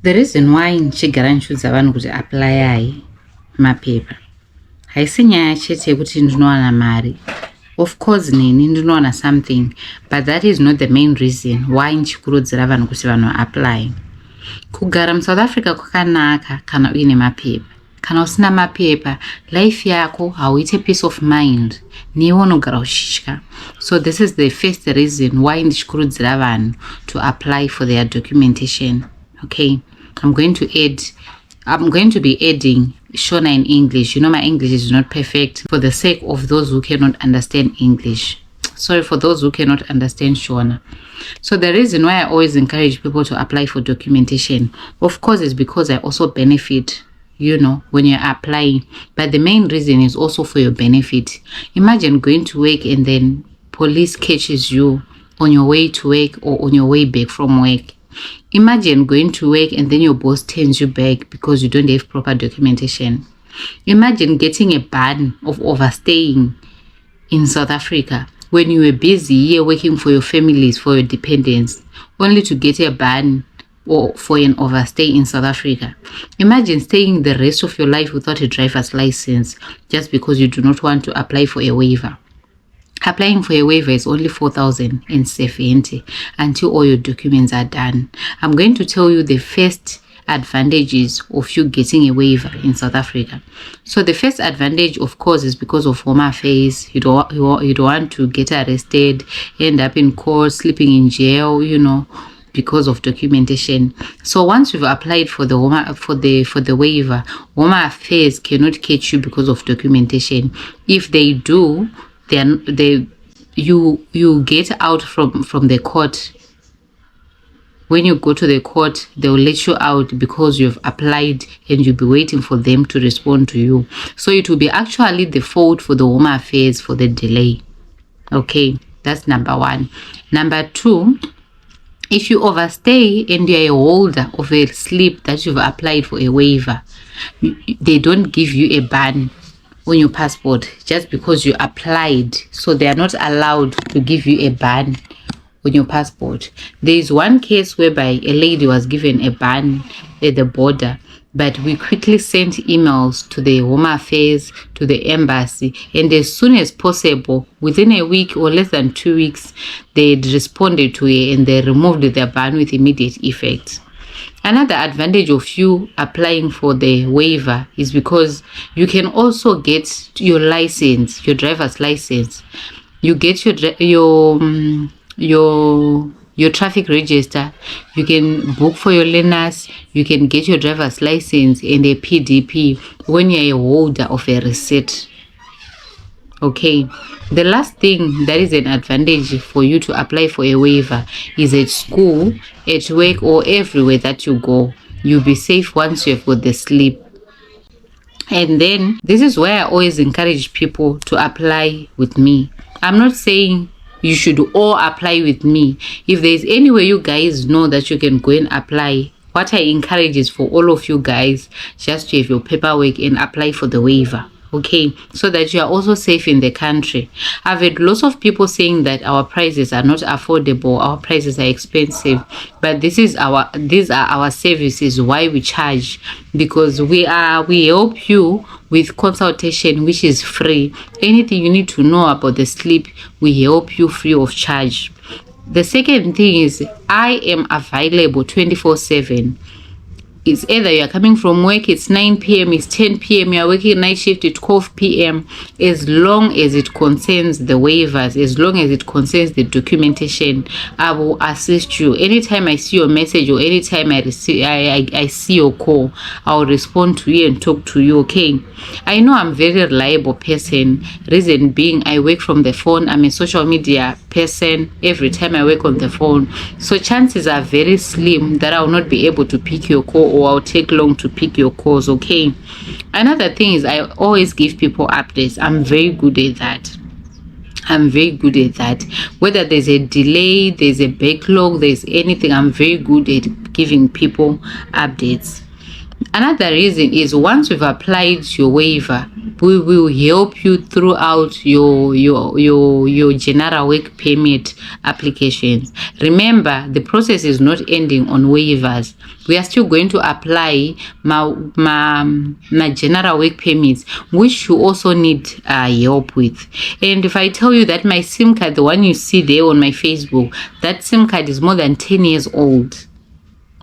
The reason why ndichigara ndichiudza vanhu kuti applyai mapepa haisi nyaya chete yekuti ndinowana mari. Of course nini ndinowana something, but that is not the main reason why ndichikurudzira vanhu kuti vanhu apply. Kugara muSouth Africa kwakanaka kana uine mapepa. Kana usina mapepa, life yako hauite peace of mind. Niwe unogara uchitya. So this is the first reason why ndichikurudzira vanhu to apply for their documentation. Okay, I'm going to be adding Shona in English. You know my English is not perfect, for the sake of those who cannot understand English. Sorry for those who cannot understand Shona. So the reason why I always encourage people to apply for documentation, of course, is because I also benefit, you know, when you're applying. But the main reason is also for your benefit. Imagine going to work and then police catches you on your way to work or on your way back from work. Imagine going to work and then your boss turns you back because you don't have proper documentation. Imagine getting a ban of overstaying in South Africa when you were busy here working for your families, for your dependents, only to get a ban or for an overstay in South Africa. Imagine staying the rest of your life without a driver's license just because you do not want to apply for a waiver. Applying for a waiver is only 4,070 until all your documents are done. I'm going to tell you the first advantages of you getting a waiver in South Africa. So the first advantage, of course, is because of Home Affairs. You don't want to get arrested, end up in court, sleeping in jail, you know, because of documentation. So once you've applied for the waiver, Home Affairs cannot catch you because of documentation. If they do, you get out from the court. When you go to the court, they will let you out because you've applied and you'll be waiting for them to respond to you. So it will be actually the fault for the Home Affairs for the delay. Okay, that's number one. Number two, if you overstay and you're a holder of a slip that you've applied for a waiver, they don't give you a ban on your passport just because you applied. So they are not allowed to give you a ban on your passport. There is one case whereby a lady was given a ban at the border, but we quickly sent emails to the Home Affairs, to the embassy, and as soon as possible, within a week or less than 2 weeks, they responded to it and they removed their ban with immediate effect. Another advantage of you applying for the waiver is because you can also get your license, your driver's license. You get your traffic register. You can book for your learners. You can get your driver's license and a PDP when you're a holder of a receipt. Okay, the last thing that is an advantage for you to apply for a waiver is at school, at work, or everywhere that you go. You'll be safe once you have got the slip. And then this is why I always encourage people to apply with me. I'm not saying you should all apply with me. If there's any way you guys know that you can go and apply, what I encourage is for all of you guys just to have your paperwork and apply for the waiver. Okay, so that you are also safe in the country. I've had lots of people saying that our prices are not affordable, our prices are expensive, but these are our services, why we charge, because we help you with consultation, which is free. Anything you need to know about the slip, we help you free of charge. The second thing is I am available 24/7. It's either you're coming from work, it's 9 p.m., it's 10 p.m., you're working night shift at 12 p.m. As long as it concerns the waivers, as long as it concerns the documentation, I will assist you. Anytime I see your message or anytime I see your call, I'll respond to you and talk to you, okay? I know I'm a very reliable person. Reason being, I work from the phone. I'm a social media person. Every time I work on the phone. So chances are very slim that I will not be able to pick your call or I'll take long to pick your calls, okay? Another thing is I always give people updates. I'm very good at that. Whether there's a delay, there's a backlog, there's anything, I'm very good at giving people updates. Another reason is once you've applied your waiver, we will help you throughout your general work permit applications. Remember, the process is not ending on waivers. We are still going to apply my general work permits, which you also need help with. And if I tell you that my SIM card, the one you see there on my Facebook, that SIM card is more than 10 years old.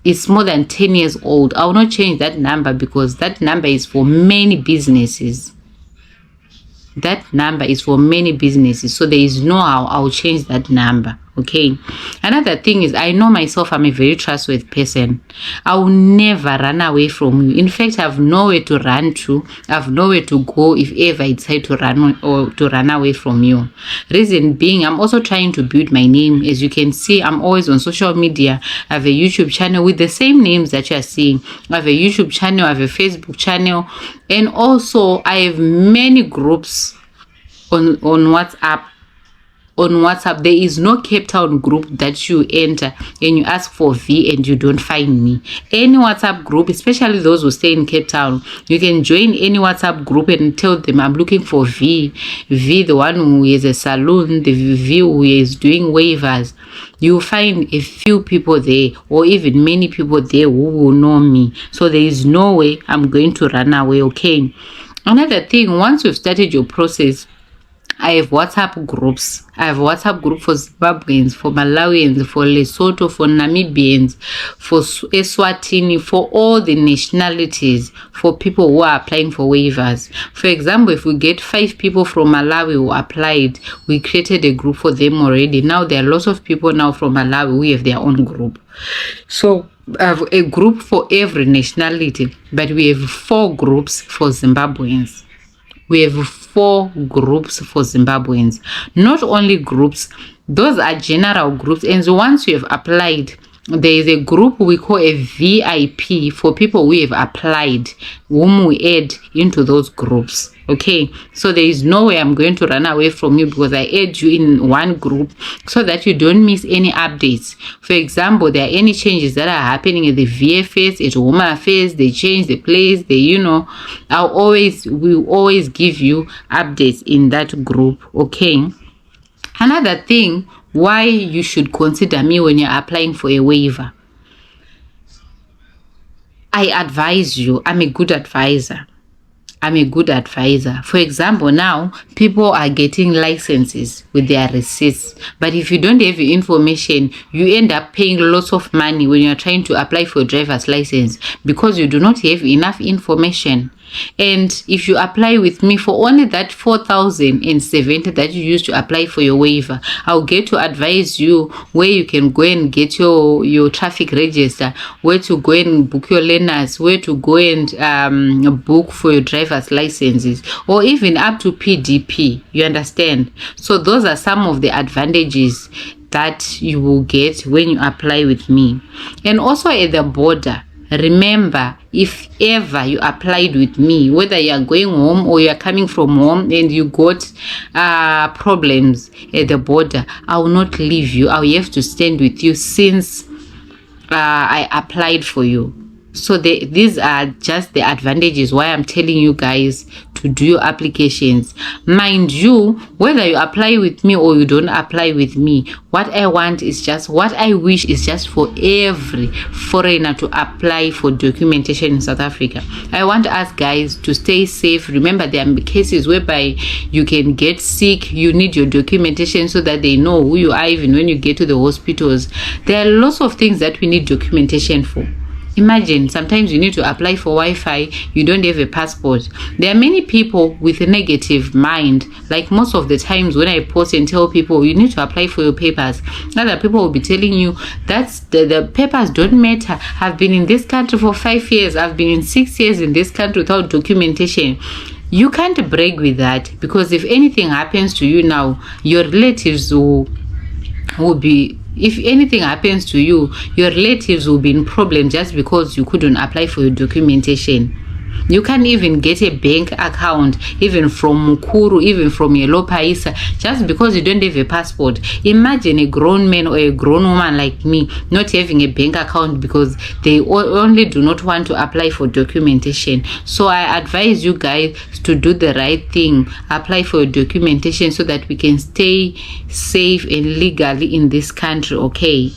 It's more than 10 years old. I will not change that number because that number is for many businesses. That number is for many businesses. So there is no how I'll change that number. Okay. Another thing is, I know myself, I'm a very trustworthy person. I will never run away from you. In fact, I have nowhere to run to. I have nowhere to go if ever I decide to run or to run away from you. Reason being, I'm also trying to build my name. As you can see, I'm always on social media. I have a YouTube channel with the same names that you are seeing. I have a YouTube channel, I have a Facebook channel, and also I have many groups on WhatsApp. On WhatsApp, there is no Cape Town group that you enter and you ask for V and you don't find me. Any WhatsApp group, especially those who stay in Cape Town, you can join any WhatsApp group and tell them I'm looking for V, the one who is a salon, the V who is doing waivers. You find a few people there, or even many people there who will know me. So there is no way I'm going to run away. Okay. Another thing, once you've started your process, I have WhatsApp groups. I have WhatsApp group for Zimbabweans, for Malawians, for Lesotho, for Namibians, for Eswatini, for all the nationalities, for people who are applying for waivers. For example, if we get 5 people from Malawi who applied, we created a group for them already. Now there are lots of people now from Malawi who have their own group. So I have a group for every nationality, but we have 4 groups for Zimbabweans. We have 4 groups for Zimbabweans. Not only groups, those are general groups. And so once you have applied, there is a group we call a VIP for people who have applied, whom we add into those groups. Okay, so there is no way I'm going to run away from you because I add you in one group so that you don't miss any updates. For example, there are any changes that are happening at the VFS, at Home Affairs, they change the place, we will always give you updates in that group. Okay. Another thing, why you should consider me when you're applying for a waiver. I advise you. I'm a good advisor. For example, now people are getting licenses with their receipts, but if you don't have the information, you end up paying lots of money when you're trying to apply for a driver's license because you do not have enough information. And if you apply with me for only that 4,070 that you used to apply for your waiver, I'll get to advise you where you can go and get your traffic register, where to go and book your learners, where to go and book for your driver's licenses, or even up to PDP. You understand? So those are some of the advantages that you will get when you apply with me. And also at the border, remember, if ever you applied with me, whether you are going home or you are coming from home and you got problems at the border, I will not leave you. I will have to stand with you since I applied for you. So these are just the advantages why I'm telling you guys to do your applications. Mind you, whether you apply with me or you don't apply with me, what I wish is just for every foreigner to apply for documentation in South Africa. I want us guys to stay safe. Remember, there are cases whereby you can get sick. You need your documentation so that they know who you are even when you get to the hospitals. There are lots of things that we need documentation for. Imagine, sometimes you need to apply for Wi-Fi, you don't have a passport. There are many people with a negative mind. Like most of the times when I post and tell people you need to apply for your papers, other people will be telling you that the papers don't matter. I've been in this country for 5 years. I've been in 6 years in this country without documentation. You can't brag with that, because if anything happens to you now, your relatives will be, if anything happens to you, your relatives will be in problem just because you couldn't apply for your documentation. You can't even get a bank account, even from Mukuru, even from Yellow Paisa, just because you don't have a passport. Imagine a grown man or a grown woman like me not having a bank account because they only do not want to apply for documentation. So I advise you guys to do the right thing. Apply for documentation so that we can stay safe and legally in this country, okay?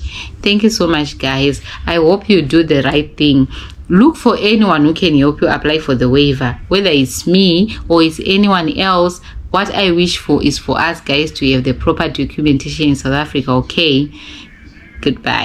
Thank you so much, guys. I hope you do the right thing. Look for anyone who can help you apply for the waiver, whether it's me or it's anyone else. What I wish for is for us guys to have the proper documentation in South Africa, okay? Goodbye.